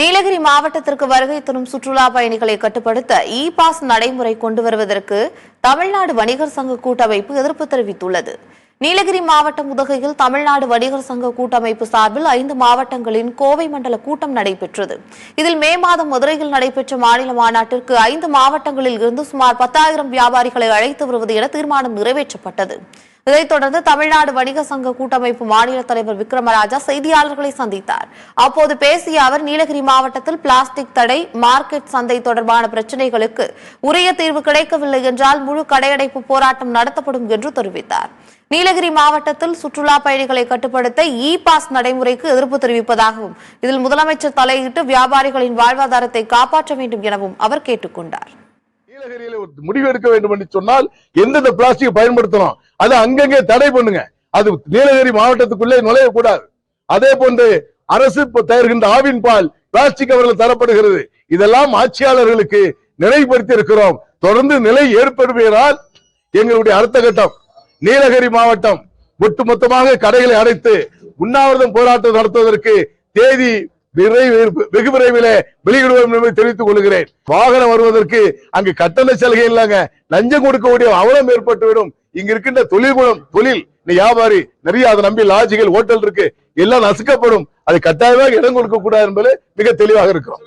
நீலகிரி மாவட்டத்திற்கு வருகை தரும் சுற்றுலா பயணிகளை கட்டுப்படுத்த இ பாஸ் நடைமுறை கொண்டு வருவதற்கு தமிழ்நாடு வணிகர் சங்க கூட்டமைப்பு எதிர்ப்பு தெரிவித்துள்ளது. நீலகிரி மாவட்டம் உதகையில் தமிழ்நாடு வணிகர் சங்க கூட்டமைப்பு சார்பில் 5 மாவட்டங்களின் கோவை மண்டல கூட்டம் நடைபெற்றது. இதில் மே மாதம் மதுரையில் நடைபெற்ற மாநில மாநாட்டிற்கு 5 மாவட்டங்களில் இருந்து சுமார் 10,000 வியாபாரிகளை அழைத்து வருவது என தீர்மானம் நிறைவேற்றப்பட்டது. இதைத் தொடர்ந்து தமிழ்நாடு வணிக சங்க கூட்டமைப்பு மாநில தலைவர் விக்ரமராஜா செய்தியாளர்களை சந்தித்தார். அப்போது பேசிய அவர், நீலகிரி மாவட்டத்தில் பிளாஸ்டிக் தடை, மார்க்கெட் சந்தை தொடர்பான பிரச்சினைகளுக்கு உரிய தீர்வு கிடைக்கவில்லை என்றால் முழு கடையடைப்பு போராட்டம் நடத்தப்படும் என்று தெரிவித்தார். நீலகிரி மாவட்டத்தில் சுற்றுலா பயணிகளை கட்டுப்படுத்த இ பாஸ் நடைமுறைக்கு எதிர்ப்பு தெரிவிப்பதாகவும், இதில் முதலமைச்சர் தலையிட்டு வியாபாரிகளின் வாழ்வாதாரத்தை காப்பாற்ற வேண்டும் எனவும் அவர் கேட்டுக் கொண்டார். நீலகிரியில முடிவு எடுக்க வேண்டும் என்று சொன்னால் எந்தெந்த பிளாஸ்டிக் பயன்படுத்தணும் அது அங்கங்கே தடை பண்ணுங்க. அது நீலகிரி மாவட்டத்துக்குள்ளே நுழையக்கூடாது. அதே போன்று அரசு தயாரிக்கின்ற ஆவின் பால் பிளாஸ்டிக் அவர்கள் தரப்படுகிறது. இதெல்லாம் ஆட்சியாளர்களுக்கு நிலைப்படுத்தி இருக்கிறோம். தொடர்ந்து நிலை ஏற்படுவதால் எங்களுடைய அடுத்த கட்டம் நீலகிரி மாவட்டம் ஒட்டுமொத்தமாக கடைகளை அடைத்து உண்ணாவிரதம் போராட்டம் நடத்துவதற்கு தேதி வெகு விரைவில் வெளியிடுவோம் என்பதை தெரிவித்துக் கொள்கிறேன். வாகனம் வருவதற்கு அங்கு கட்டண சலுகை இல்லைங்க, லஞ்சம் கொடுக்கக்கூடிய அவலம் ஏற்பட்டுவிடும். இங்க இருக்கின்ற தொழில் வியாபாரி நிறைய அதை நம்பி லாட்ஜுகள், ஹோட்டல் இருக்கு, எல்லாம் நசுக்கப்படும். அது கட்டாயமாக இடம் கொடுக்க கூடாது என்பது மிக தெளிவாக இருக்கிறோம்.